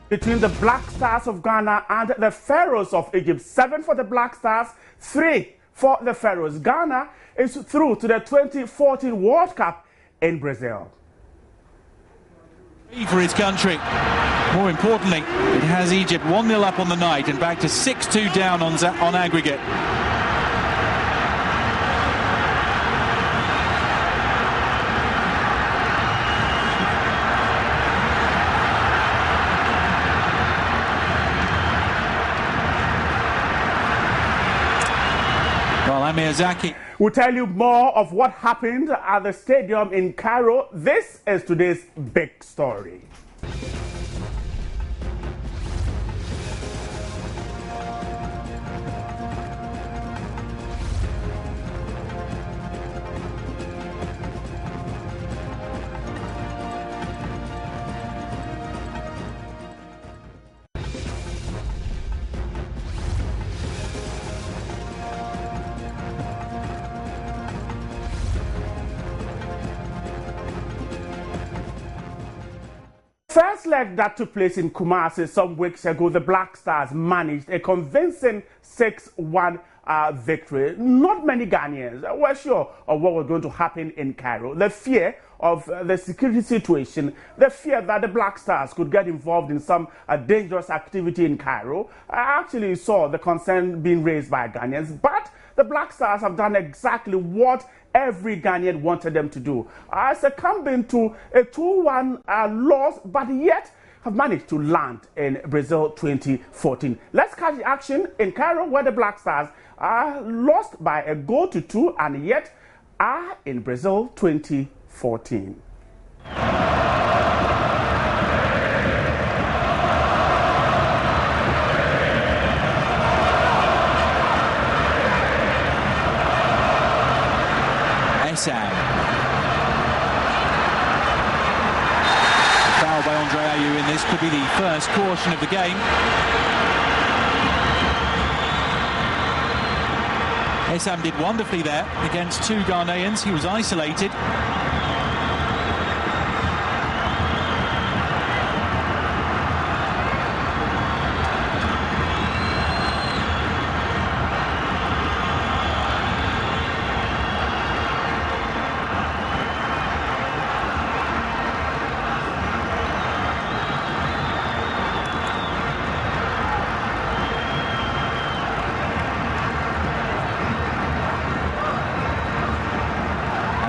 between the Black Stars of Ghana and the Pharaohs of Egypt. 7 for the Black Stars, 3 for the Pharaohs. Ghana is through to the 2014 World Cup in Brazil. For his country. More importantly, it has Egypt 1-0 up on the night and back to 6-2 down on aggregate. Miyazaki. We'll tell you more of what happened at the stadium in Cairo. This is today's big story. First leg that took place in Kumasi some weeks ago, the Black Stars managed a convincing 6-1 victory. Not many Ghanaians were sure of what was going to happen in Cairo. The fear of the security situation, the fear that the Black Stars could get involved in some dangerous activity in Cairo. I actually saw the concern being raised by Ghanaians, but the Black Stars have done exactly what every Ghanaian wanted them to do. Succumbing to a 2-1 loss, but yet have managed to land in Brazil 2014. Let's catch the action in Cairo, where the Black Stars lost by a goal to 2 and yet are in Brazil 2014. Foul by Andre Ayew in this could be the first caution of the game. Essam did wonderfully there against 2 Ghanaians. He was isolated.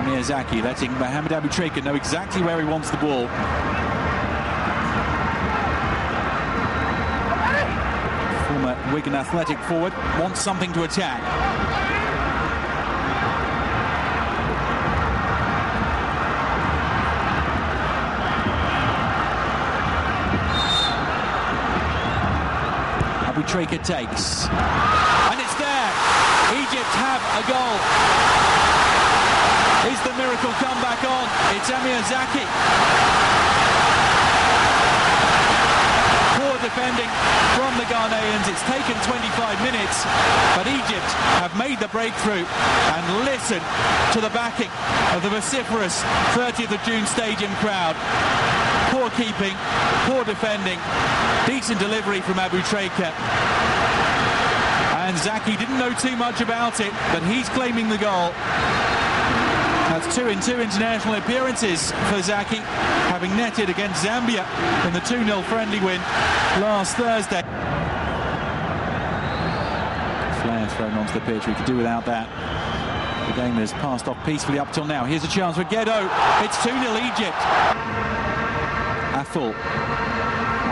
Miyazaki letting Mohamed Abu-Trika know exactly where he wants the ball. Former Wigan Athletic forward wants something to attack. Abu-Trika takes. And it's there! Egypt have a goal. Is the miracle come back on? It's Miyazaki. Poor defending from the Ghanaians. It's taken 25 minutes, but Egypt have made the breakthrough and listen to the backing of the vociferous 30th of June Stadium crowd. Poor keeping, poor defending, decent delivery from Abu-Trika. And Zaki didn't know too much about it, but he's claiming the goal. That's 2 in 2 international appearances for Zaki, having netted against Zambia in the 2-0 friendly win last Thursday. Flair thrown onto the pitch, we could do without that. The game has passed off peacefully up till now. Here's a chance for Ghetto. It's 2-0 Egypt. Athol.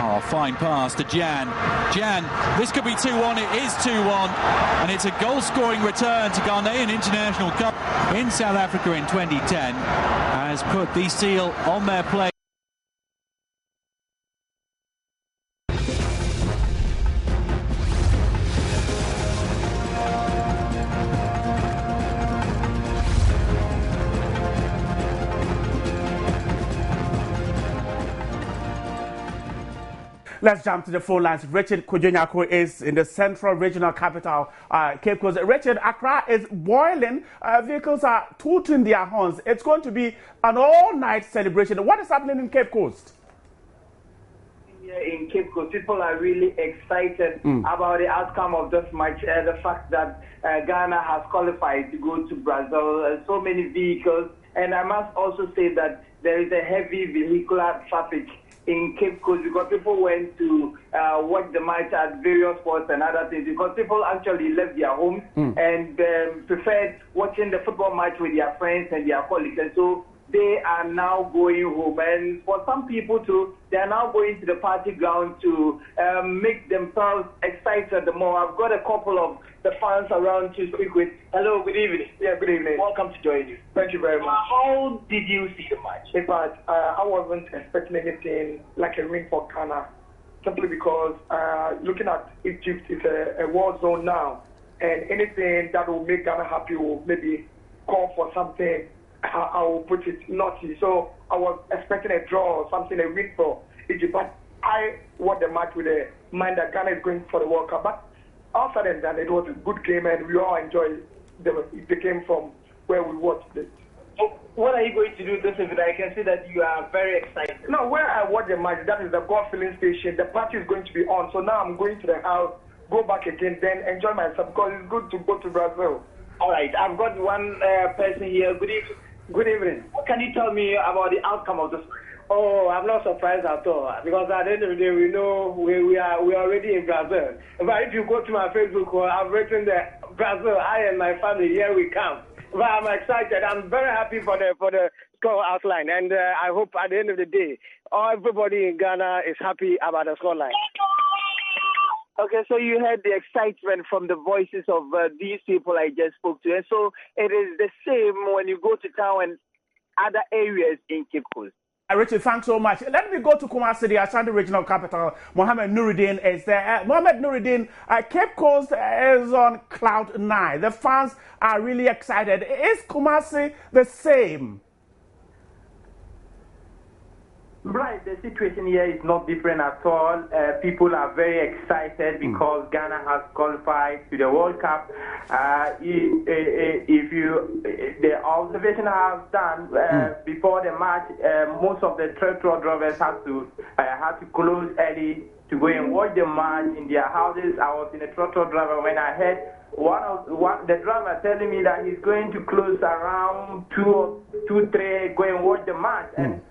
Oh, fine pass to Jan. Jan, this could be 2-1. It is 2-1. And it's a goal-scoring return to Ghanaian International Cup in South Africa in 2010. Has put the seal on their play. Let's jump to the phone lines. Richard Kujonyako is in the central regional capital, Cape Coast. Richard, Accra is boiling. Vehicles are tooting their horns. It's going to be an all-night celebration. What is happening in Cape Coast? Here in in Cape Coast. People are really excited about the outcome of this match. The fact that Ghana has qualified to go to Brazil, so many vehicles. And I must also say that there is a heavy vehicular traffic in Cape Coast because people went to watch the match at various sports and other things because people actually left their homes and preferred watching the football match with their friends and their colleagues. And so they are now going home. And for some people too, they are now going to the party ground to make themselves excited more. I've got a couple of the fans around to speak with. Hello, good evening. Yeah, good evening. Welcome to join you. Thank you very much. How did you see the match? In fact, I wasn't expecting anything like a win for Ghana, simply because looking at Egypt is a war zone now, and anything that will make Ghana happy will maybe call for something. I will put it naughty. So I was expecting a draw or something, a win for Egypt. But I watched the match with a mind that Ghana is going for the World Cup. But after that, it was a good game, and we all enjoyed the game from where we watched it. So what are you going to do this evening? I can see that you are very excited. No, where I watch the match, that is the golf filling station. The party is going to be on. So now I'm going to the house, go back again, then enjoy myself because it's good to go to Brazil. All right, I've got one person here. Good evening. Good evening. What can you tell me about the outcome of this match? Oh, I'm not surprised at all because at the end of the day, we know we are already in Brazil. But if you go to my Facebook, I've written there, Brazil, I and my family, here we come. But I'm excited. I'm very happy for the score outline, and I hope at the end of the day, everybody in Ghana is happy about the scoreline. Okay, so you heard the excitement from the voices of these people I just spoke to. And so it is the same when you go to town and other areas in Cape Coast. Richard, thanks so much. Let me go to Kumasi, the Ashanti regional capital. Mohammed Nuruddin is there. Mohammed Nuruddin, Cape Coast is on cloud 9. The fans are really excited. Is Kumasi the same? Right, the situation here is not different at all. People are very excited because Ghana has qualified to the World Cup. The observation I have done before the match, most of the tractor drivers had to close early to go and watch the match in their houses. I was in a tractor driver when I heard the driver telling me that he's going to close around 2-3, go and watch the match. And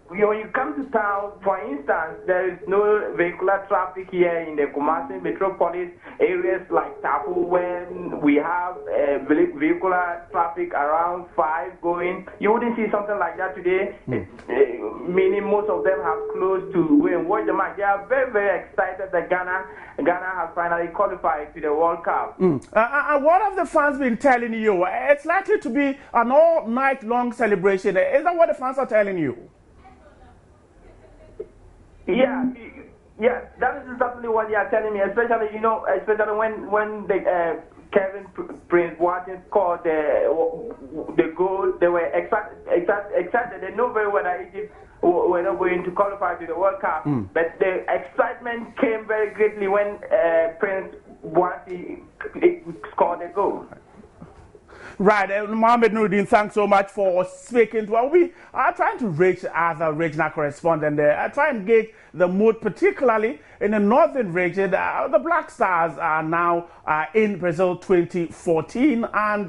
when you come to town, for instance, there is no vehicular traffic here in the Kumasi metropolis areas like Tafu, when we have vehicular traffic around 5 going. You wouldn't see something like that today, meaning most of them have closed to go and watch the match. They are very, very excited that Ghana has finally qualified to the World Cup. And what have the fans been telling you? It's likely to be an all-night long celebration. Is that what the fans are telling you? Yeah, that is exactly what they are telling me. Especially when the Kevin Prince Boateng scored the goal, they were excited. They know very well that Egypt were not going to qualify to the World Cup, but the excitement came very greatly when Prince Boateng scored the goal. Right, Mohammed Nuruddin, thanks so much for speaking to us. We are trying to reach other regional correspondent there. I try and gauge the mood, particularly in the northern region. The Black Stars are now in Brazil 2014, and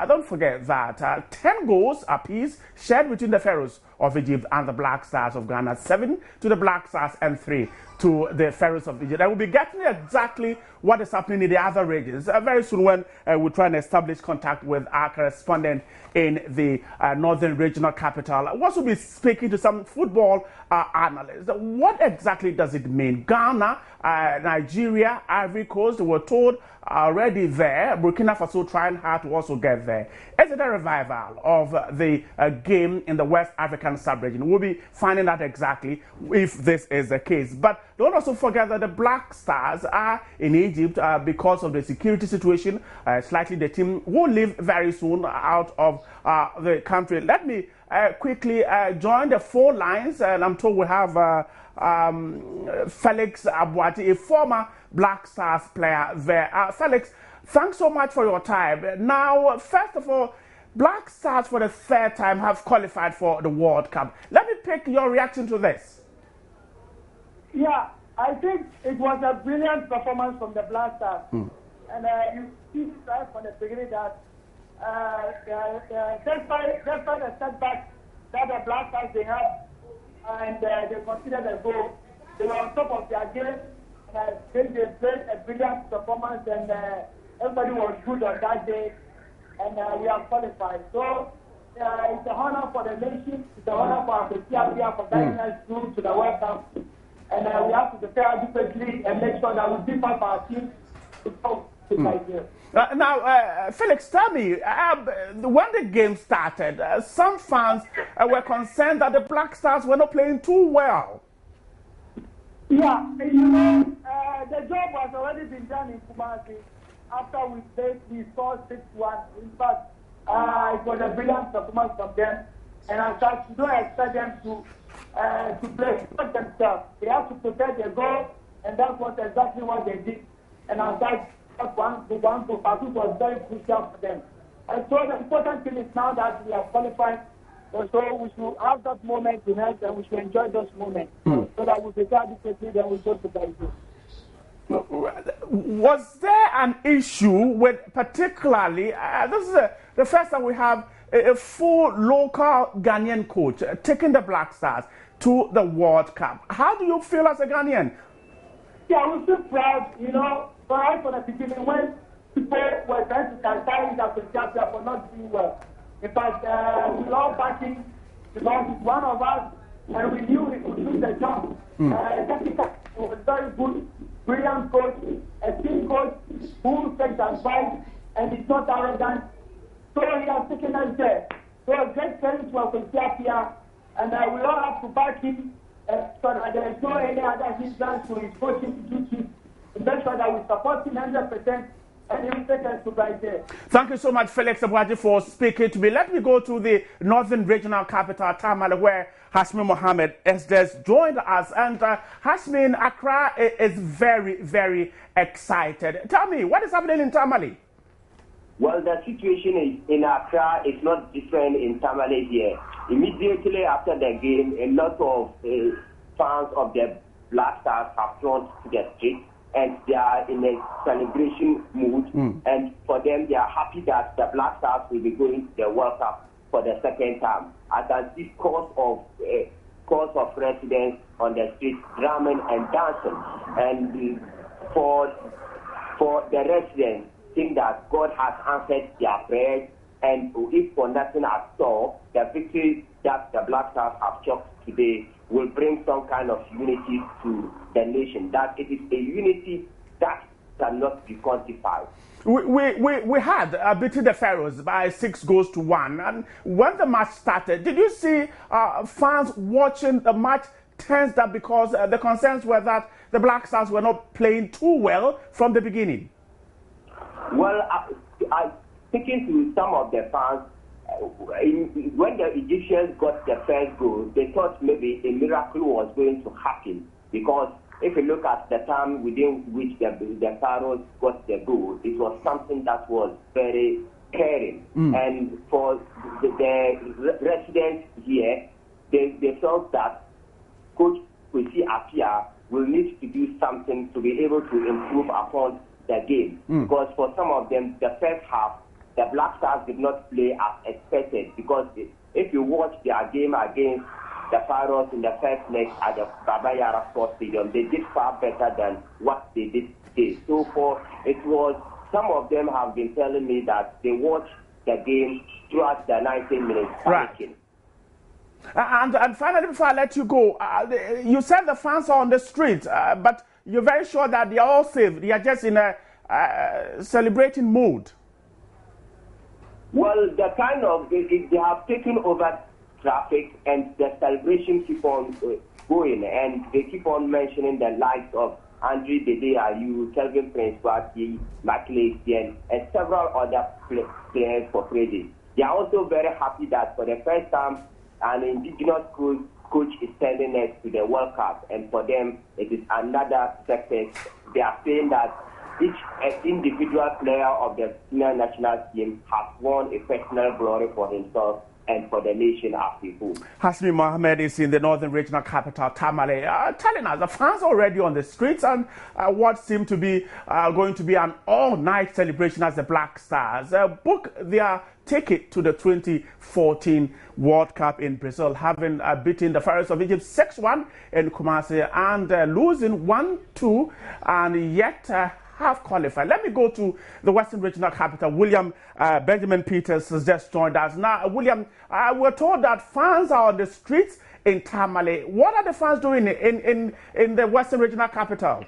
don't forget that 10 goals apiece shared between the Pharaohs of Egypt and the Black Stars of Ghana, 7 to the Black Stars and 3 to the Pharaohs of Egypt. I will be getting exactly what is happening in the other regions very soon when we try and establish contact with our correspondent in the northern regional capital. We'll also be speaking to some football analysts. What exactly does it mean? Ghana, Nigeria, Ivory Coast were told already there. Burkina Faso trying hard to also get there. Is it a revival of the game in the West African sub-region? We'll be finding out exactly if this is the case. But don't also forget that the Black Stars are in Egypt because of the security situation. Slightly, the team will leave very soon out of the country. Let me quickly join the 4 lines, and I'm told we have Felix Abuati, a former Black Stars player there. Felix, thanks so much for your time. Now, first of all, Black Stars for the 3rd time have qualified for the World Cup. Let me pick your reaction to this. Yeah, Yeah, I think it was a brilliant performance from the Black Stars. And you see right from the beginning that despite the setback that the Black Stars they had, and they considered a goal, they were on top of their game. And I think they played a brilliant performance, and everybody was good on that day. And we are qualified. So it's an honor for the nation. It's an honor for our CRPR for guiding us through to the World Cup. And we have to prepare adequately and make sure that we beef up our team to go to Nigeria. Now, Felix, tell me, when the game started, some fans were concerned that the Black Stars were not playing too well. Yeah, you know, the job has already been done in Kumasi. After we played, we saw 6-1. In fact, it was a brilliant performance from them. And as such, you don't expect them to play for themselves. They have to prepare their goal, and that was exactly what they did. And as such, one to was very crucial for them. And so the important thing is now that we are qualified, so we should have that moment in us, and we should enjoy those moments, so that we prepare adequately, then we go to Brazil. Was there an issue with particularly, this is the first time we have a full local Ghanaian coach taking the Black Stars to the World Cup. How do you feel as a Ghanaian? Yeah, we feel proud, you know, right from the beginning when people were trying to criticize us for not doing well. In fact, we all backing because it's one of us, and we knew we could do the job. Technical was very good, brilliant coach, a team coach who takes advice and is not arrogant. So he has taken us there. So a great credit to our CRPR, and we all have to back him so that there is no any other hindrance to his coaching duties to make sure that we support him 100%. And he will take us to Brazil. Thank you so much, Felix Abuaji, for speaking to me. Let me go to the Northern Regional Capital, Tamale, where Hasmin Mohammed has just joined us. And Hasmin, Accra is very, very excited. Tell me, what is happening in Tamale? Well, the situation in Accra is not different in Tamale here. Immediately after the game, a lot of fans of the Black Stars have flown to the street, and they are in a celebration mood. And for them, they are happy that the Black Stars will be going to the World Cup for the second time. I can see scores of residents on the streets drumming and dancing. And for the residents, think that God has answered their prayers, and if for nothing at all, the victory that the Black Stars have chalked today will bring some kind of unity to the nation. That it is a unity that cannot be quantified. We had beaten the Pharaohs by 6-1, and when the match started, did you see fans watching the match tensed up because the concerns were that the Black Stars were not playing too well from the beginning? Well, I speaking to some of the fans, when the Egyptians got the first goal, they thought maybe a miracle was going to happen, because if you look at the time within which the Pharaohs got the goal, it was something that was very caring. And for the residents here, they felt that Coach Kwesi Appiah will need to do something to be able to improve upon the game. Because for some of them, the first half, the Black Stars did not play as expected, because if you watch their game against the Pharaohs in the first leg at the Baba Yara Sports Stadium, they did far better than what they did today. So some of them have been telling me that they watched the game throughout the 19 minutes panicking. Right. And finally, before I let you go, you said the fans are on the street, but you're very sure that they are all safe. They are just in a celebrating mood. Well, they have taken over traffic, and the celebration keep on going, and they keep on mentioning the likes of Andre Dede Ayew, Kelvin Prince Kwasi, Makile Etienne, and several other players for credit. They are also very happy that for the first time an indigenous coach is sending us to the World Cup, and for them it is another success. They are saying that each individual player of the senior national team has won a personal glory for himself and for the nation as a whole. Hasmi Mohammed is in the northern regional capital, Tamale, telling us the fans already on the streets and what seemed to be going to be an all-night celebration as the Black Stars book their ticket to the 2014 World Cup in Brazil, having beaten the Pharaohs of Egypt 6-1 in Kumasi and losing 1-2 and yet have qualified. Let me go to the Western Regional Capital. William Benjamin Peters has just joined us. Now, William, we're told that fans are on the streets in Tamale. What are the fans doing in the Western Regional Capital?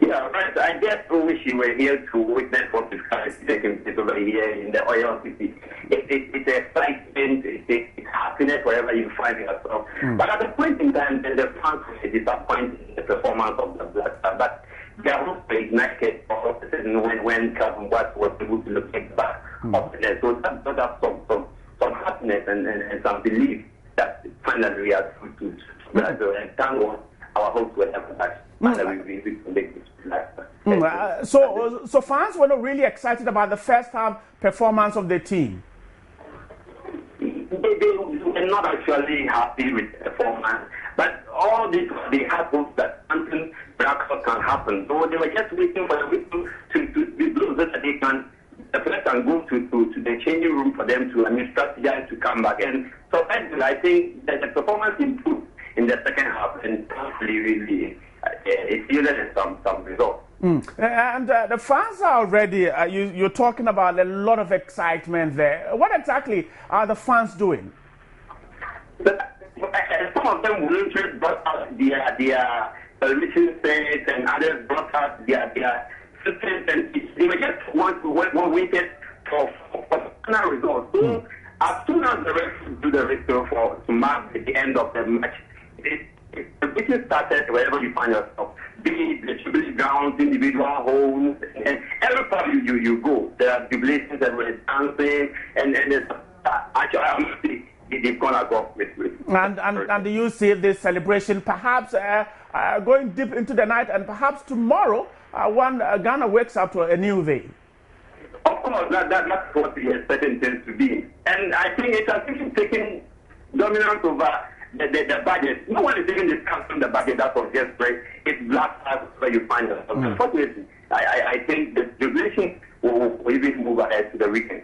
Yeah, right. I just wish you were here to witness what is taking place over here in the oil city. It's excitement, it's happiness wherever you find yourself. But at the point in time, the fans were disappointed in the performance of the Black Stars. But they are also ignited all of a sudden when Calvin Watts was able to locate back of the net. So that brought up some happiness and some belief that finally we are through to Brazil. And thank God our hopes were never touched. Finally we can make this Black Stars. So fans were not really excited about the first half performance of the team. They were not actually happy with the performance, but all this, they had hopes that something miraculous can happen. So they were just waiting for the whistle to be blown so that the players can go to the changing room for them to strategize to come back. And so I think that the performance improved in the second half and really it yielded some results. And the fans are already, you're talking about a lot of excitement there. What exactly are the fans doing? Some of them voluntarily brought out their television sets and others brought out their systems, and they were just waited for final results. So as soon as the referee do the whistle to mark the end of the match, the business started wherever you find yourself, be it the jubilee grounds, individual homes, and every place you go, there are jubilations, there is dancing, and actually they've gone above with. And do you see this celebration perhaps going deep into the night and perhaps tomorrow when Ghana wakes up to a new day? Of course, that's what we expect things to be. And I think it's taking dominance over the budget. No one is even discussing the budget that was just right. It's Black Stars where you find yourself. Unfortunately, I think the jubilation will even move ahead to the weekend.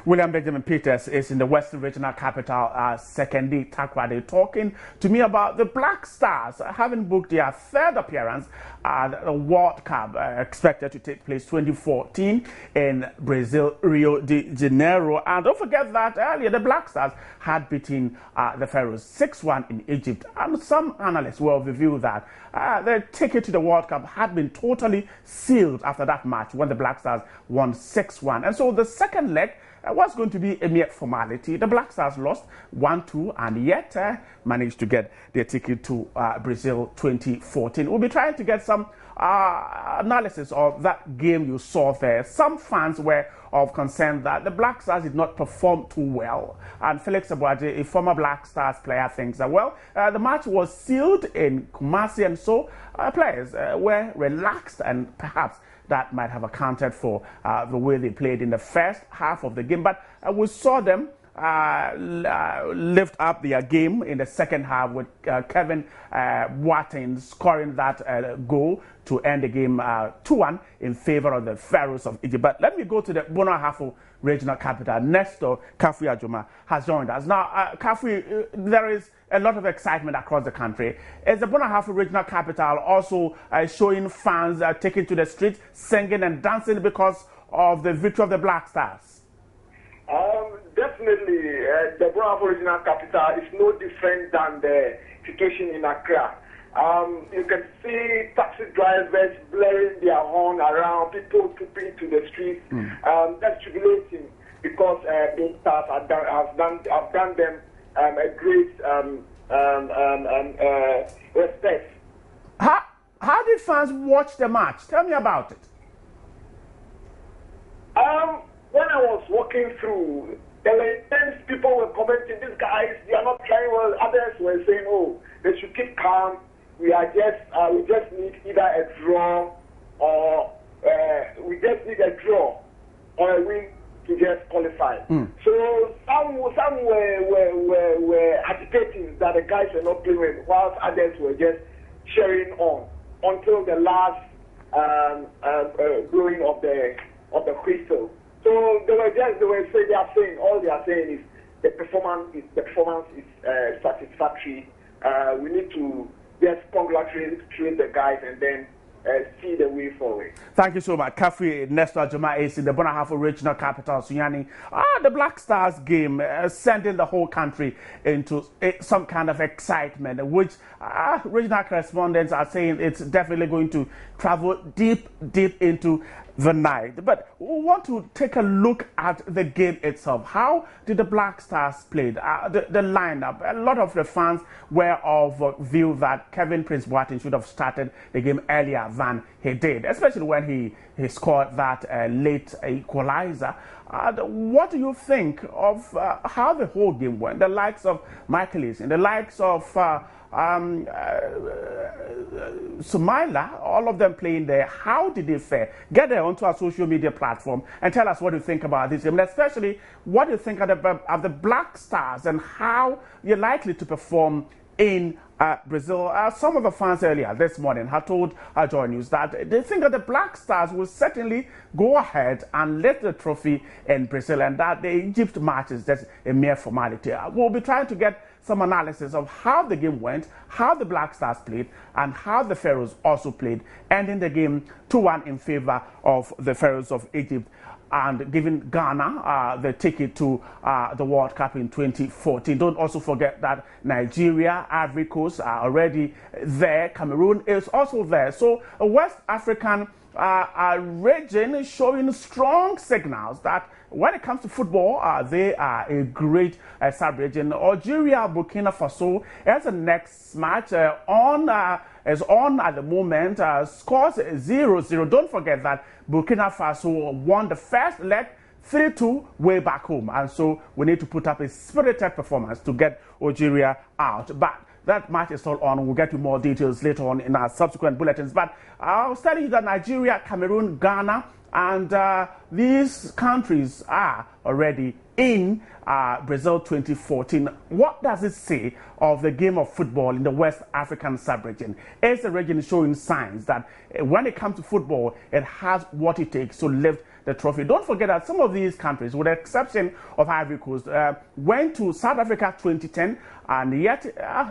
William Benjamin Peters is in the Western Regional Capital, Sekondi, Takoradi, talking to me about the Black Stars having booked their third appearance at the World Cup expected to take place 2014 in Brazil, Rio de Janeiro. And don't forget that earlier the Black Stars had beaten the Pharaohs 6-1 in Egypt. And some analysts will review that the ticket to the World Cup had been totally sealed after that match when the Black Stars won 6-1. And so the second leg was going to be a mere formality. The Black Stars lost 1-2 and yet managed to get their ticket to Brazil 2014. We'll be trying to get some analysis of that game you saw there. Some fans were of concern that the Black Stars did not perform too well. And Felix Abuaje, a former Black Stars player, thinks that, well, the match was sealed in Kumasi and so players were relaxed and perhaps that might have accounted for the way they played in the first half of the game. But we saw them lift up their game in the second half with Kevin Boateng scoring that goal to end the game 2-1 in favor of the Pharaohs of Egypt. But let me go to the Bono Ahafo Regional Capital. Nestor Kafui Ajuma has joined us. Now, Kafui, there is a lot of excitement across the country. Is the Bono Ahafo Regional Capital also showing fans taking to the streets, singing and dancing because of the victory of the Black Stars? Definitely, the Bono Ahafo Regional Capital is no different than the situation in Accra. You can see taxi drivers blaring their horn around, people trooping to the streets. That's jubilating because those stars have done them a great respect. How did fans watch the match? Tell me about it. When I was walking through, there were intense people were commenting, these guys, they are not trying well. Others were saying, oh, they should keep calm. We just need either a draw or we just need a draw or a win to just qualify. So some were agitating that the guys were not playing, whilst others were just cheering on until the last blowing of the whistle. So they are saying all they are saying is the performance is satisfactory. We need to just congratulate the guys and then see the way forward. Thank you so much. Kafi Nestor Juma is in the Bonahafo regional capital, Sunyani. The Black Stars game sending the whole country into some kind of excitement, which regional correspondents are saying it's definitely going to travel deep into the night. But we want to take a look at the game itself. How did the Black Stars play? The lineup. A lot of the fans were of view that Kevin Prince Boateng should have started the game earlier than he did, especially when he scored that late equalizer. What do you think of how the whole game went? The likes of Michaelis and the likes of Sumaila, all of them playing there. How did they fare? Get there onto our social media platform and tell us what you think about this game, and especially what you think of the Black Stars and how you're likely to perform in Brazil. Some of the fans earlier this morning had told Joy News that they think that the Black Stars will certainly go ahead and lift the trophy in Brazil, and that the Egypt match is just a mere formality. We'll be trying to get some analysis of how the game went, how the Black Stars played, and how the Pharaohs also played, ending the game 2-1 in favor of the Pharaohs of Egypt, and giving Ghana the ticket to the World Cup in 2014. Don't also forget that Nigeria, Ivory Coast are already there. Cameroon is also there. So a West African region is showing strong signals that when it comes to football, they are a great sub-region. Algeria, Burkina Faso is the next match is on at the moment. Scores 0-0. Don't forget that Burkina Faso won the first leg 3-2 way back home, and so we need to put up a spirited performance to get Algeria out. But that match is still on. We'll get you more details later on in our subsequent bulletins. But I was telling you that Nigeria, Cameroon, Ghana, and these countries are already in Brazil 2014. What does it say of the game of football in the West African sub-region? Is the region showing signs that when it comes to football, it has what it takes to lift the trophy? Don't forget that some of these countries, with the exception of Ivory Coast, went to South Africa 2010, and yet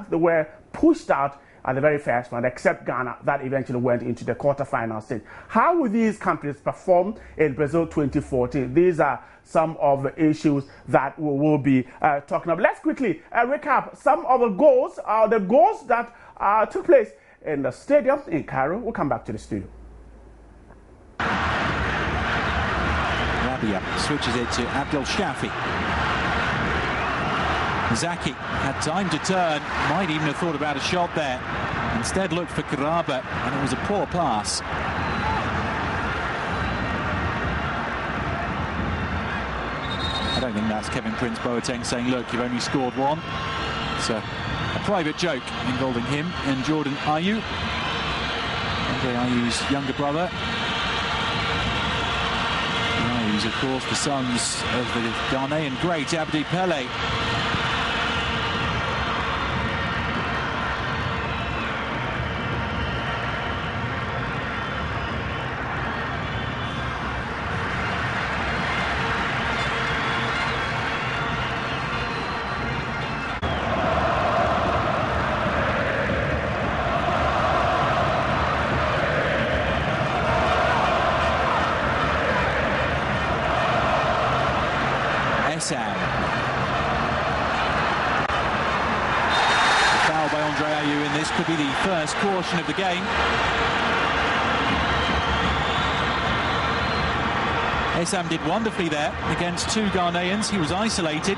they were pushed out at the very first one, except Ghana, that eventually went into the quarterfinal stage. How will these countries perform in Brazil 2014? These are some of the issues that we will be talking about. Let's quickly recap some of the goals that took place in the stadium in Cairo. We'll come back to the studio. Rabia switches it to Abdel Shafi. Zaki had time to turn, might even have thought about a shot there. Instead looked for Karaba, and it was a poor pass. I don't think that's Kevin Prince Boateng saying, look, you've only scored one. It's a private joke involving him and Jordan Ayew, Andre Ayew's younger brother. Ayew's, of course, the sons of the Ghanaian great Abdi Pele. Foul by Andre Ayew in this could be the first caution of the game. Essam did wonderfully there against two Ghanaians. He was isolated.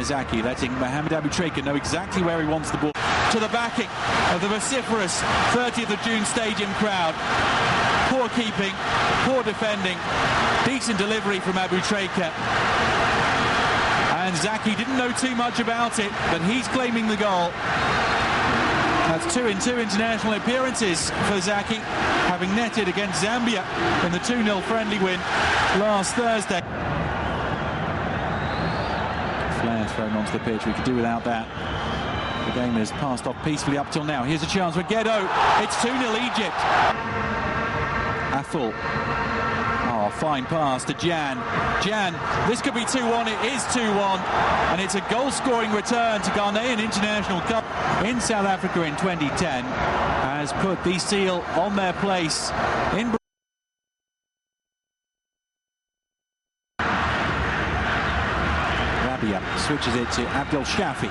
Zaki, letting Mohamed Aboutrika know exactly where he wants the ball. To the backing of the vociferous 30th of June Stadium crowd. Poor keeping, poor defending, decent delivery from Aboutrika. And Zaki didn't know too much about it, but he's claiming the goal. That's 2 in 2 international appearances for Zaki, having netted against Zambia in the 2-0 friendly win last Thursday. Flair thrown onto the pitch, we could do without that. The game has passed off peacefully up till now. Here's a chance for Ghedo. It's 2-0 Egypt. Athol. Oh, fine pass to Jan. Jan, this could be 2-1. It is 2-1. And it's a goal-scoring return to Ghanaian International Cup in South Africa in 2010. Has put the seal on their place in Rabia switches it to Abdel Shafi.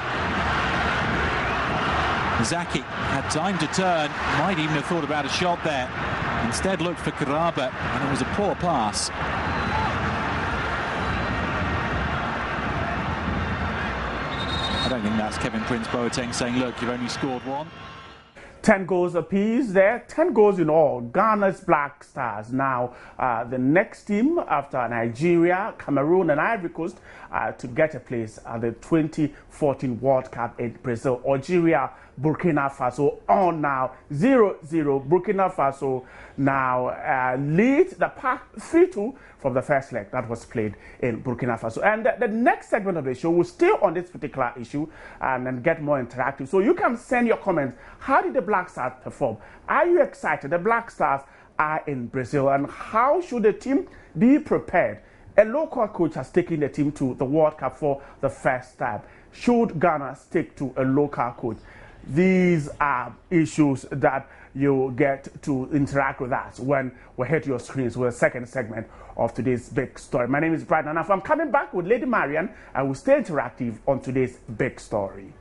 Zaki had time to turn, might even have thought about a shot there. Instead looked for Karaba, and it was a poor pass. I don't think that's Kevin Prince Boateng saying, look, you've only scored 1. 10 goals apiece there, 10 goals in all. Ghana's Black Stars now the next team after Nigeria, Cameroon and Ivory Coast to get a place at the 2014 World Cup in Brazil. Algeria, Burkina Faso on now 0-0. Burkina Faso now lead the pack 3-2 from the first leg that was played in Burkina Faso. And the next segment of the show will stay on this particular issue and get more interactive. So you can send your comments. How did the Black Stars perform? Are you excited? The Black Stars are in Brazil, and how should the team be prepared? A local coach has taken the team to the World Cup for the first time. Should Ghana stick to a local coach? These are issues that you get to interact with us when we hit your screens with the second segment of today's big story. My name is Brian, and if I'm coming back with Lady Marian, I will stay interactive on today's big story.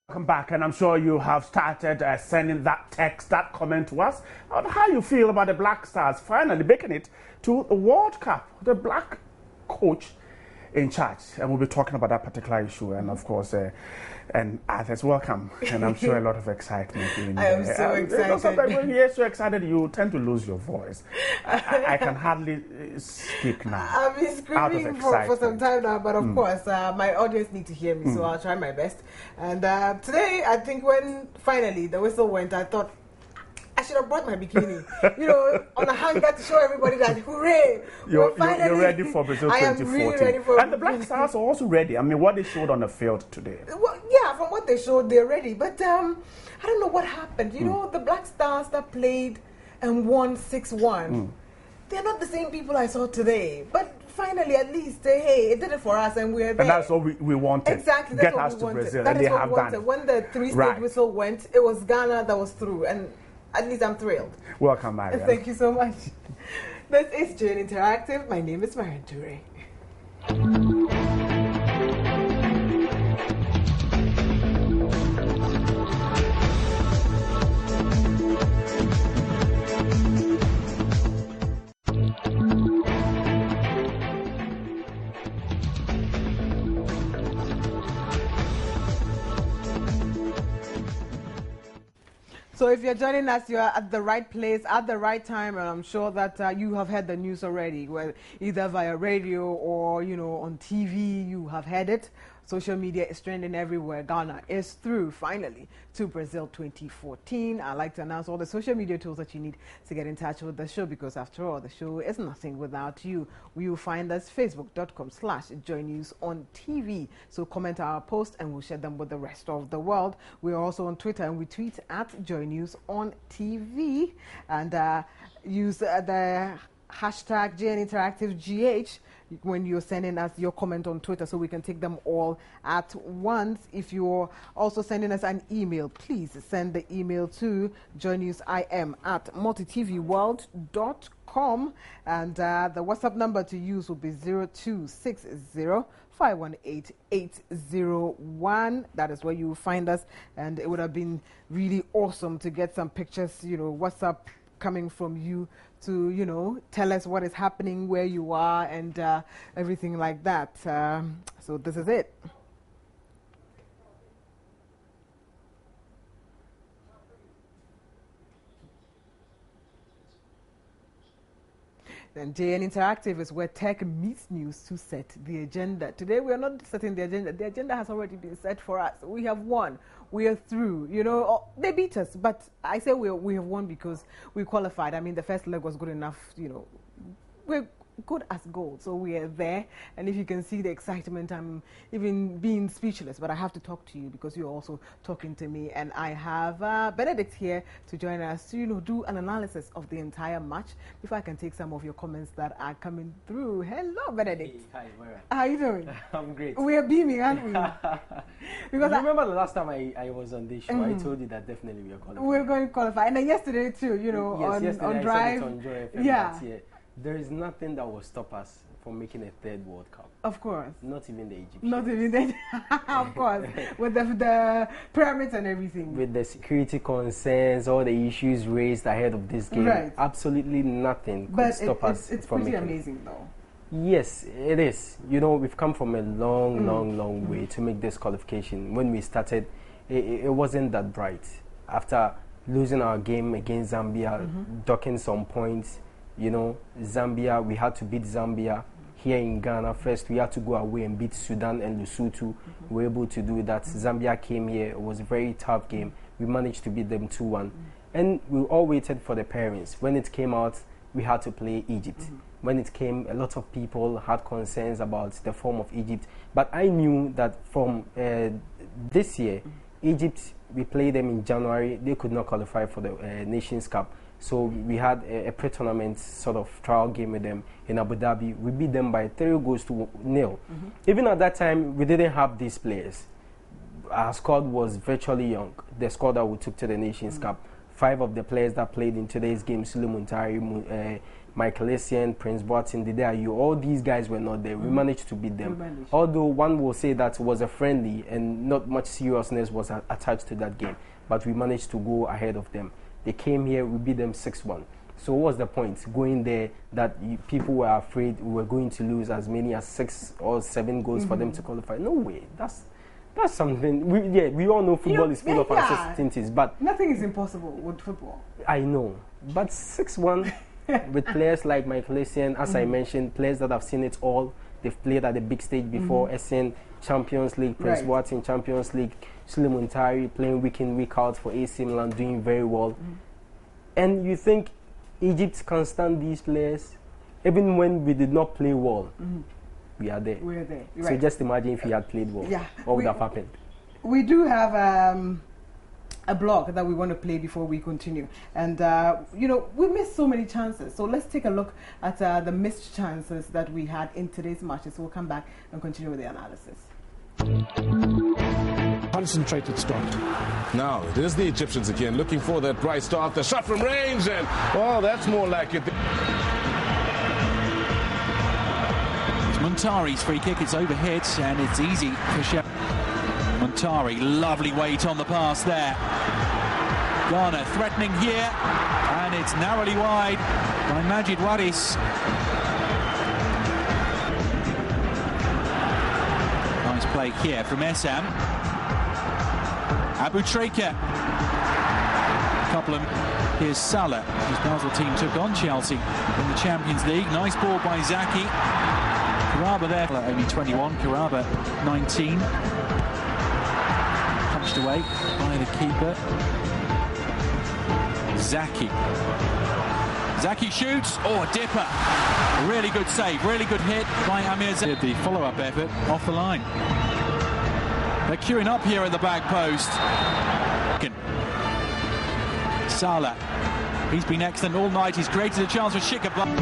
Welcome back, and I'm sure you have started sending that text, that comment to us on how you feel about the Black Stars finally making it to the World Cup. The black coach in charge, and we'll be talking about that particular issue, and of course, and others. Welcome, and I'm sure a lot of excitement. I am so excited. Sometimes when you're so excited, you tend to lose your voice. I can hardly speak now. I've been screaming for some time now, but of course, my audience need to hear me, so I'll try my best. And today, I think when finally the whistle went, I thought, I should have brought my bikini, on a hanger to show everybody that, hooray! You're ready for Brazil 2014. I am really ready for And the Black Stars are also ready. I mean, what they showed on the field today. Well, yeah, from what they showed, they're ready. But I don't know what happened. The Black Stars that played and won 6-1, they're not the same people I saw today. But finally, at least, hey, it did it for us, and we're there. And that's what we wanted. Exactly, that's Get what us we to wanted. Brazil, That and is they what have we done wanted. it. When the three-stage whistle went, it was Ghana that was through, and at least I'm thrilled. Welcome, Marian. Thank you so much. This is Jane Interactive. My name is Marian Toure. So if you're joining us, you're at the right place at the right time, and I'm sure that you have heard the news already, well, either via radio or, on TV, you have heard it. Social media is trending everywhere. Ghana is through, finally, to Brazil 2014. I'd like to announce all the social media tools that you need to get in touch with the show, because after all, the show is nothing without you. You'll find us facebook.com/joynews-on-TV. So comment our post and we'll share them with the rest of the world. We're also on Twitter, and we tweet at joynews-on-TV, and use the hashtag JNInteractiveGH when you're sending us your comment on Twitter, so we can take them all at once. If you're also sending us an email, please send the email to joynewsim@multitvworld.com, and the WhatsApp number to use will be 0260-518-801. That is where you will find us, and it would have been really awesome to get some pictures, WhatsApp coming from you to, tell us what is happening, where you are, and everything like that. So this is it. Then JN Interactive is where tech meets news to set the agenda. Today we are not setting the agenda. The agenda has already been set for us. We have won. We are through. They beat us, but I say we have won because we qualified. I mean, the first leg was good enough. We're good as gold, so we are there. And if you can see the excitement, I'm even being speechless, but I have to talk to you because you're also talking to me. And I have Benedict here to join us to do an analysis of the entire match before I can take some of your comments that are coming through. Hello, Benedict. Hey, hi, Moira. How are you doing? I'm great. We are beaming, aren't we? Because remember the last time I was on this show, I told you that definitely we are qualified. We're going to qualify. And then yesterday too, yes, on yesterday Drive. I said it on Joy FM. Yeah. There is nothing that will stop us from making a third World Cup. Of course. Not even the Egyptians. Not even the of course. With the pyramids and everything. With the security concerns, all the issues raised ahead of this game. Right. Absolutely nothing could stop us from making it. It's pretty amazing though. Yes, it is. We've come from a long way to make this qualification. When we started, it wasn't that bright. After losing our game against Zambia, docking some points, Zambia, we had to beat Zambia. Here in Ghana, first we had to go away and beat Sudan and Lesotho. We were able to do that. Zambia came here. It was a very tough game. We managed to beat them 2-1. And we all waited for the parents. When it came out, we had to play Egypt. When it came, a lot of people had concerns about the form of Egypt. But I knew that from this year, Egypt, we played them in January. They could not qualify for the Nations Cup. So we had a pre-tournament sort of trial game with them in Abu Dhabi. We beat them by 3-0. Even at that time, we didn't have these players. Our squad was virtually young. The squad that we took to the Nations Cup. 5 of the players that played in today's game, Sule Muntari, Michael Essien, Prince Boateng, Dede Ayew, all these guys were not there. We managed to beat them. Although one will say that it was a friendly and not much seriousness was attached to that game. But we managed to go ahead of them. They came here, we beat them 6-1. So what was the point? Going there that people were afraid we were going to lose as many as 6 or 7 goals for them to qualify. No way. That's something. We all know football is full of uncertainties, but nothing is impossible with football. I know, but 6-1 with players like Michael Essien, as I mentioned, players that have seen it all. They've played at the big stage before. Essien, Champions League, Prince Boateng, Champions League, Sule Muntari playing week in, week out for AC Milan, doing very well. And you think Egypt can stand these players? Even when we did not play well, we are there. We're there. So just imagine if we had played well. What would have happened? We do have a blog that we want to play before we continue. And, we missed so many chances. So let's take a look at the missed chances that we had in today's matches. So we'll come back and continue with the analysis. Concentrated start. Now it is the Egyptians again, looking for that bright start. The shot from range, and that's more like it. It's Muntari's free kick. It's overhead, and it's easy for Muntari. Lovely weight on the pass there. Ghana threatening here, and it's narrowly wide by Majid Waris. Nice play here from Essam. Abu Treka. Couple here's Salah, whose Basel team took on Chelsea in the Champions League. Nice ball by Zaki. Karaba there, only 21. Karaba 19. Punched away by the keeper. Zaki shoots. Oh, a dipper. A really good save, really good hit by Amir Zaki. The follow-up effort off the line. They're queuing up here at the back post. Salah. He's been excellent all night. He's created a chance for Shikabala.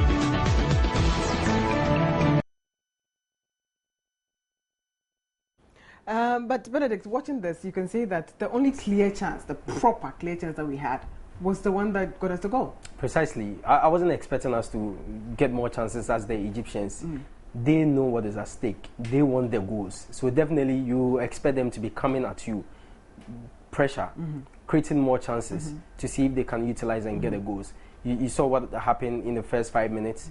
But Benedict, watching this, you can see that the only clear chance, the proper clear chance that we had, was the one that got us the goal. Precisely. I wasn't expecting us to get more chances as the Egyptians. They know what is at stake. They want the goals. So definitely you expect them to be coming at you. Pressure, creating more chances to see if they can utilize and get the goals. You saw what happened in the first 5 minutes.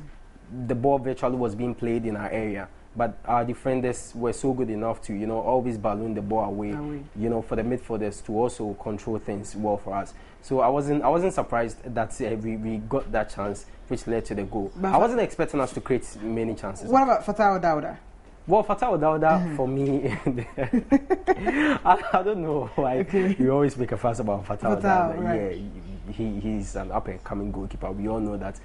The ball virtually was being played in our area. But our defenders were so good enough to, always balloon the ball away. For the midfielders to also control things well for us. So I wasn't surprised that we got that chance, which led to the goal. But I wasn't expecting us to create many chances. What about Fatah Dawda? Well, Fatah Dawda, for me, I don't know why you always make a fuss about Fatah Dawda. Right. Yeah, he's an up-and-coming goalkeeper. We all know that.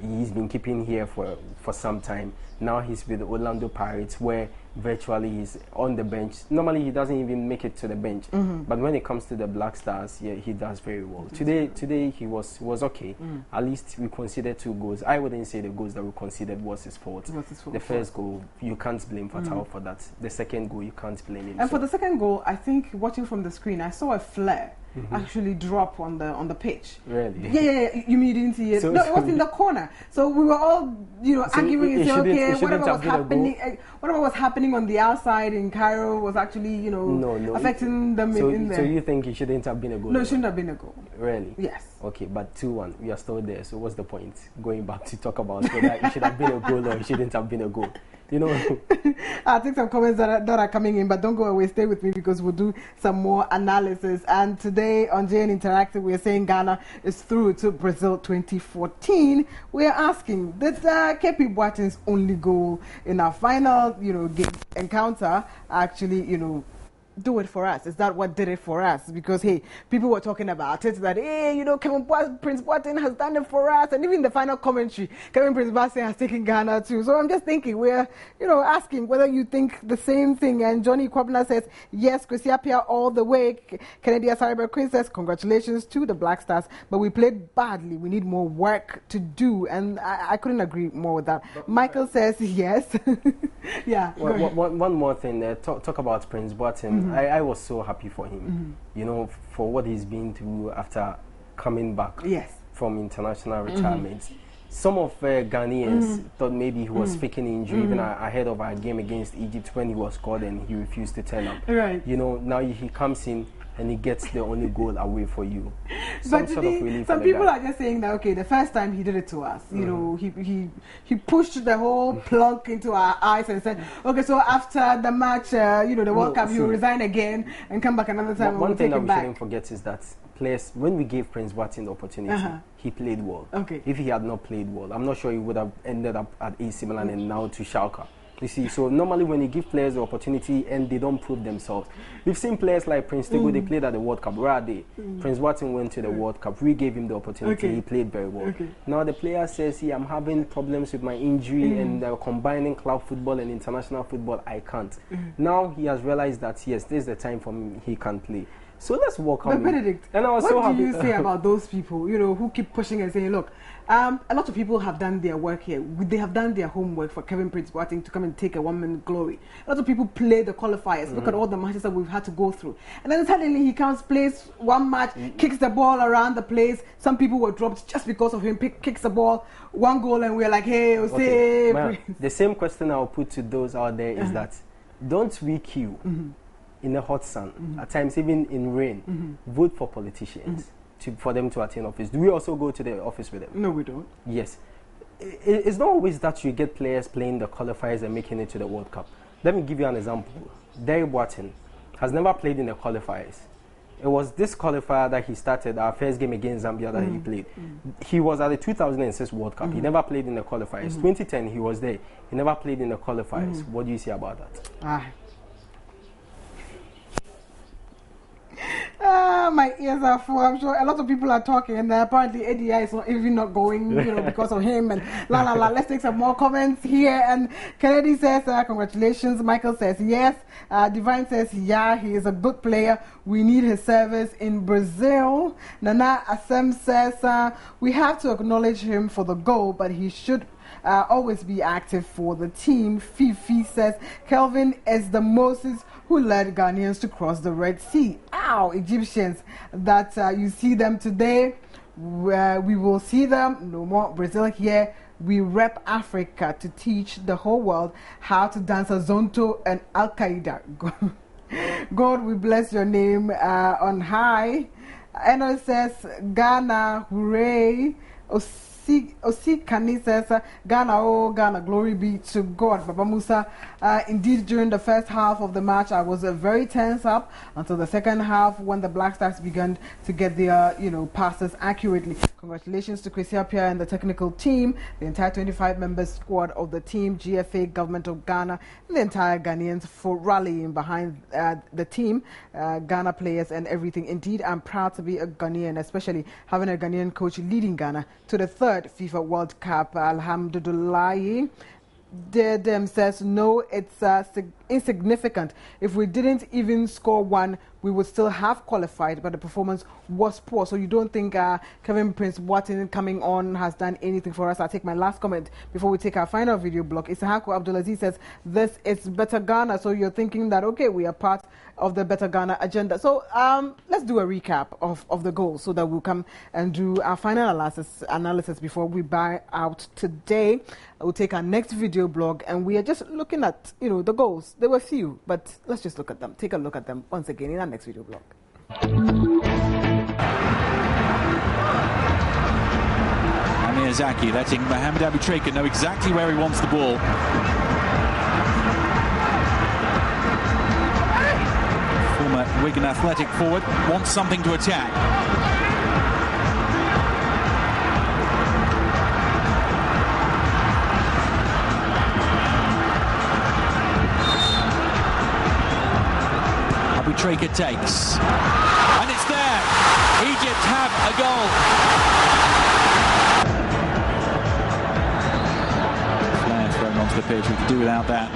He's been keeping here for some time. Now he's with the Orlando Pirates, where virtually he's on the bench. Normally he doesn't even make it to the bench, but when it comes to the Black Stars, yeah, he does very well. Today he was okay. At least we conceded 2 goals. I wouldn't say the goals that we conceded was his fault. The first goal, you can't blame Fatah for that. The second goal, you can't blame him. And for the second goal, I think watching from the screen, I saw a flare actually drop on the pitch. Really? Yeah. You mean you didn't see it? No, it was in the corner. So we were all, arguing and saying, okay, whatever was happening on the outside in Cairo was actually, affecting them in there. So you think it shouldn't have been a goal? No, it shouldn't have been a goal. Really? Yes. Okay, but 2-1, we are still there. So what's the point? Going back to talk about whether it should have been a goal or it shouldn't have been a goal. I'll take some comments that are coming in, but don't go away. Stay with me because we'll do some more analysis. And today on JN Interactive, we're saying Ghana is through to Brazil 2014. We're asking, did KP Boateng's only goal in our final, game encounter actually, do it for us? Is that what did it for us? Because, hey, people were talking about it, that, hey, Prince Boateng has done it for us. And even the final commentary, Prince Boateng has taken Ghana too. So I'm just thinking, we're, asking whether you think the same thing. And Johnny Kwabna says, yes, Kwesi Appiah all the way. Kennedy Asare Queen says, congratulations to the Black Stars, but we played badly. We need more work to do. And I couldn't agree more with that. But Michael says, yes. Yeah. One more thing there. Talk about Prince Boateng. I was so happy for him, for what he's been through after coming back from international retirement. Some of Ghanaians thought maybe he was faking injury even ahead of our game against Egypt when he was called and he refused to turn up. Right. Now he comes in and he gets the only goal away for you. Some people are just saying that, okay, the first time he did it to us, he pushed the whole plunk into our eyes and said, okay, so after the match, the World Cup, he'll resign again and come back another time. One thing that we shouldn't forget is that players, when we gave Prince Boateng the opportunity, he played well. Okay. If he had not played well, I'm not sure he would have ended up at AC Milan and now to Schalke. You see, so normally when you give players the opportunity and they don't prove themselves, we've seen players like Prince Tego, they played at the World Cup. Where are they? Prince Boateng went to the World Cup. We gave him the opportunity. He played very well. Now the player says, I'm having problems with my injury and combining club football and international football, I can't. Now he has realized that, yes, this is the time for me, he can play. So let's work on it. Benedict, and I was what so happy. do you say about those people, who keep pushing and saying, look, a lot of people have done their work here. They have done their homework for Kevin Prince Boateng to come and take a one-minute glory. A lot of people play the qualifiers. Look at all the matches that we've had to go through. And then suddenly he comes, plays one match, kicks the ball around the place. Some people were dropped just because of him, kicks the ball, 1 goal, and we're like, hey, Osei. The same question I'll put to those out there is that, don't we queue in the hot sun, at times even in rain, vote for politicians for them to attain office? Do we also go to the office with them? No, we don't. Yes. It's not always that you get players playing the qualifiers and making it to the World Cup. Let me give you an example. Derek Boateng has never played in the qualifiers. It was this qualifier that he started, our first game against Zambia, that he played. He was at the 2006 World Cup. He never played in the qualifiers. 2010, he was there. He never played in the qualifiers. What do you say about that? My ears are full. I'm sure a lot of people are talking, and apparently ADI is not even not going, because of him. And Let's take some more comments here. And Kennedy says, congratulations. Michael says, yes. Divine says, yeah, he is a good player. We need his service in Brazil. Nana Asem says, we have to acknowledge him for the goal, but he should always be active for the team. Fifi says, Kelvin is the Moses who led Ghanaians to cross the Red Sea. Ow, Egyptians, that you see them today, we will see them no more. Brazil here. We rep Africa to teach the whole world how to dance a zonto and Al Qaeda. God, we bless your name on high. And it says, Ghana, hooray. Osei Kani says, Ghana, oh Ghana, glory be to God. Baba Musa, indeed, during the first half of the match, I was very tense up until the second half when the Black Stars began to get their, passes accurately. Congratulations to Kwesi Appiah and the technical team, the entire 25-member squad of the team, GFA, Government of Ghana, and the entire Ghanaians for rallying behind the team, Ghana players and everything. Indeed, I'm proud to be a Ghanaian, especially having a Ghanaian coach leading Ghana to the third FIFA World Cup. Alhamdulillah. Them says, no, it's insignificant. If we didn't even score one, we would still have qualified, but the performance was poor. So you don't think Kevin Prince Boateng coming on has done anything for us? I'll take my last comment before we take our final video block. Isahako Abdulaziz says, this is Better Ghana. So you're thinking that, okay, we are part of the Better Ghana agenda. So let's do a recap of the goals so that we'll come and do our final analysis before we buy out today. We'll take our next video blog, and we are just looking at, the goals. There were few, but let's just look at them. Take a look at them once again in our next video blog. Miyazaki letting Mohamed Abutrika know exactly where he wants the ball. Former Wigan Athletic forward wants something to attack. Abutrika takes, and it's there. Egypt have a goal. Flair thrown onto the pitch. We could do without that.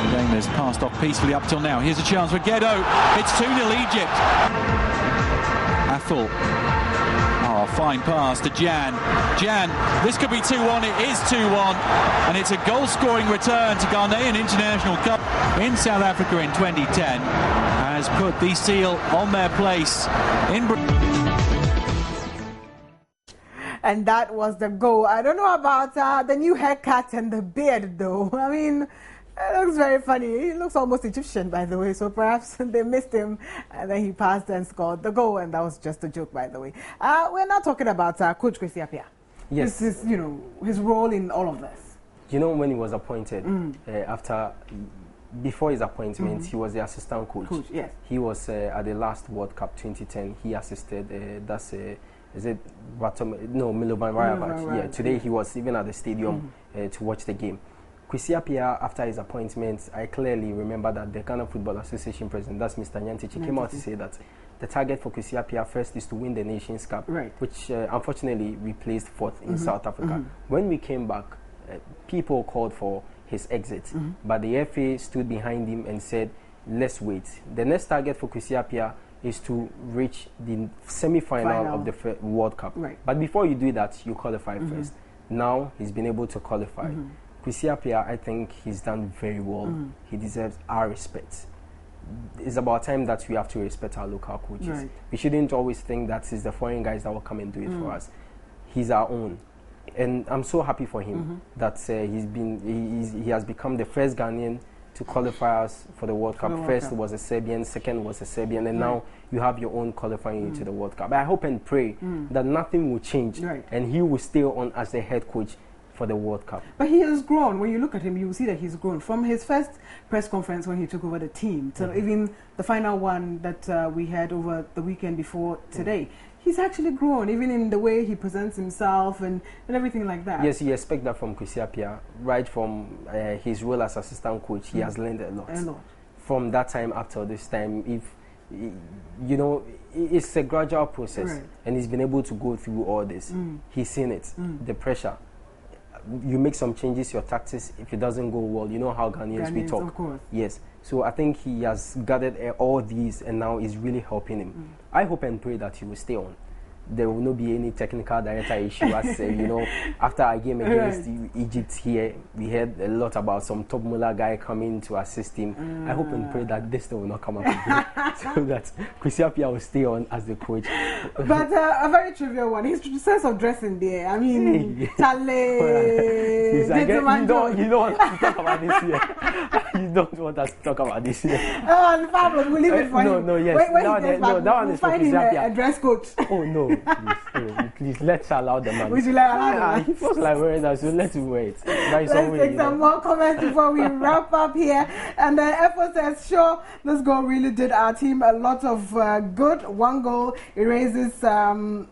The game has passed off peacefully up till now. Here's a chance for Ghetto. It's 2-0 Egypt. Athol. Oh, fine pass to Jan. Jan, this could be 2-1. It is 2-1. And it's a goal-scoring return to Ghanaian International Cup in South Africa in 2010. Has put the seal on their place in And that was the goal. I don't know about the new haircut and the beard, though. I mean, it looks very funny. He looks almost Egyptian, by the way. So perhaps they missed him, and then he passed and scored the goal. And that was just a joke, by the way. We're not talking about Coach Kwesi Appiah. Yes. This is, his role in all of this. When he was appointed, before his appointment, he was the assistant coach. Yes. He was at the last World Cup 2010. He assisted. Is it Milovan Rajovic? Yeah. Today he was even at the stadium to watch the game. Kwesi Appiah, after his appointment, I clearly remember that the Ghana Football Association president, that's Mr. Nyantichi, came out to say that the target for Kwesi Appiah first is to win the Nations Cup, which unfortunately we placed fourth in South Africa. When we came back, people called for his exit, but the FA stood behind him and said, let's wait. The next target for Kwesi Appiah is to reach the semi-final of the World Cup. But before you do that, you qualify first. Now he's been able to qualify. Kwesi Appiah, I think he's done very well. He deserves our respect. It's about time that we have to respect our local coaches. We shouldn't always think that it's the foreign guys that will come and do it for us. He's our own. And I'm so happy for him that he has become the first Ghanaian to qualify us for the World Cup. First was a Serbian, second was a Serbian, and now you have your own qualifying you to the World Cup. I hope and pray that nothing will change and he will stay on as the head coach for the World Cup. But he has grown. When you look at him, you will see that he's grown. From his first press conference when he took over the team to even the final one that we had over the weekend before today, he's actually grown, even in the way he presents himself and everything like that. Yes, you expect that from Kwesi Appiah. Right from his role as assistant coach, he has learned a lot. From that time up till this time, it's a gradual process, and he's been able to go through all this. He's seen it, the pressure. You make some changes, your tactics, if it doesn't go well, you know how Ghanaians we talk. Of course. Yes. So I think he has gathered all these, and now is really helping him. I hope and pray that he will stay on. there will not be any technical director issue. As you know, after our game against Egypt here, we heard a lot about some top Muller guy coming to assist him. I hope and pray that this thing will not come up again, so that Kwesi Appiah will stay on as the coach. But a very trivial one. His sense of dressing there. I mean, Charlie. You don't want us to talk about this here. You don't want us to talk about this here. Oh, Pablo, we'll leave it for him. No, yes. That one is for Kwesi Appiah. A dress coat. Oh no, please let's allow the man. We should allow the man. He feels like wearing that, so let's wear it. Let's take some more comments before we wrap up here. And Efo says, sure, this goal really did our team a lot of good. One goal erases KB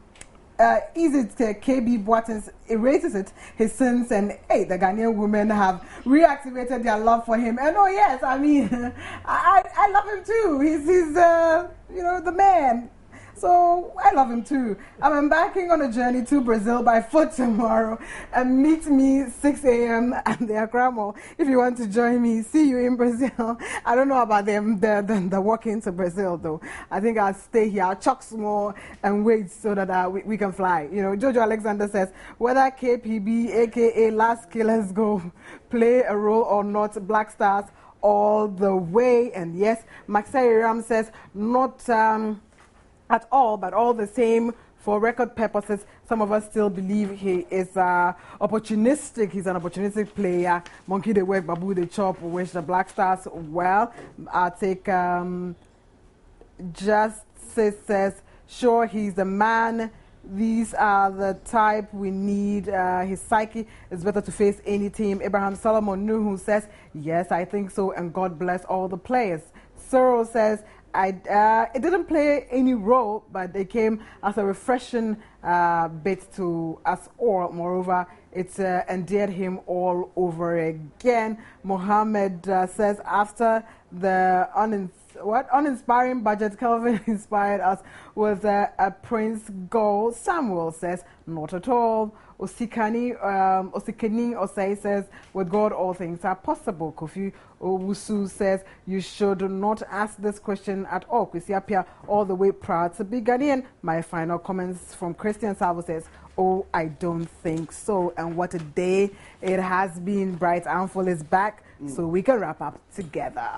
Boateng erases it, his sins, and hey, the Ghanaian women have reactivated their love for him. And oh yes, I mean, I love him too. He's the man. So I love him too. I'm embarking on a journey to Brazil by foot tomorrow, and meet me 6 a.m. at the Accra Mall. If you want to join me, see you in Brazil. I don't know about the walking to Brazil though. I think I'll stay here. I'll chuck small and wait so that we can fly. You know, Jojo Alexander says whether KPB, aka Last Killers Go, play a role or not, Black Stars all the way. And yes, Maxai Ram says not at all, but all the same, for record purposes, some of us still believe he is opportunistic. He's an opportunistic player. Monkey the work, babu the chop, wish the Black Stars well. I'll take Justice says, sure, he's the man. These are the type we need. His psyche is better to face any team. Abraham Solomon Nuhu says, yes, I think so, and God bless all the players. Cyril says, it didn't play any role, but it came as a refreshing bit to us all. Moreover, it endeared him all over again. Mohammed says, after the uninspiring budget, Kelvin inspired us with a Prince goal. Samuel says, not at all. Osei says, with God all things are possible. Kofi Owusu says, you should not ask this question at all. Kwesi Appiah, all the way proud to be Ghanaian. My final comments from Christian Salvo says, oh, I don't think so. And what a day it has been. Bright Anful is back, so we can wrap up together.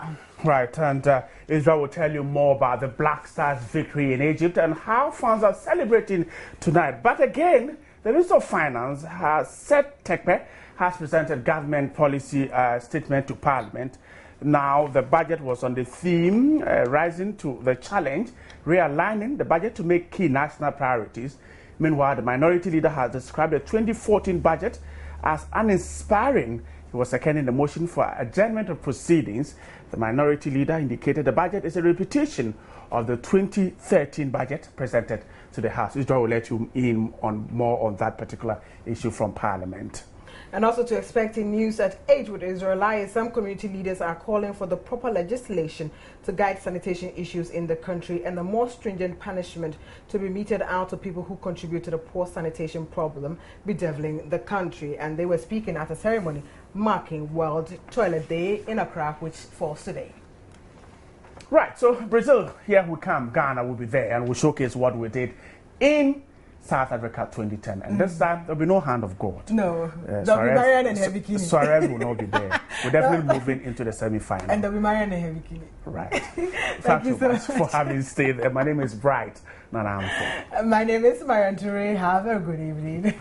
Right, and Israel will tell you more about the Black Stars' victory in Egypt and how fans are celebrating tonight. But again, the Minister of Finance has said Tekpe has presented government policy statement to Parliament. Now, the budget was on the theme, rising to the challenge, realigning the budget to make key national priorities. Meanwhile, the minority leader has described the 2014 budget as uninspiring. He was seconding the motion for adjournment of proceedings. The minority leader indicated the budget is a repetition of the 2013 budget presented to the House. Israel will let you in on more on that particular issue from Parliament. And also to expecting news at 8 with Israel, some community leaders are calling for the proper legislation to guide sanitation issues in the country and a more stringent punishment to be meted out to people who contribute to the poor sanitation problem bedeviling the country. And they were speaking at a ceremony marking World Toilet Day in Accra, which falls today. Right, so Brazil, here we come. Ghana will be there and we'll showcase what we did in South Africa 2010. And this time, there'll be no hand of God. No, there'll be Marianne and Heavy Kini. Suarez will not be there. We're definitely moving into the semi-final. And there'll be Marianne and Heavy Kini. Right. Thank you so much for having stayed there. My name is Bright Nanamfo. My name is Marianne Toure. Have a good evening.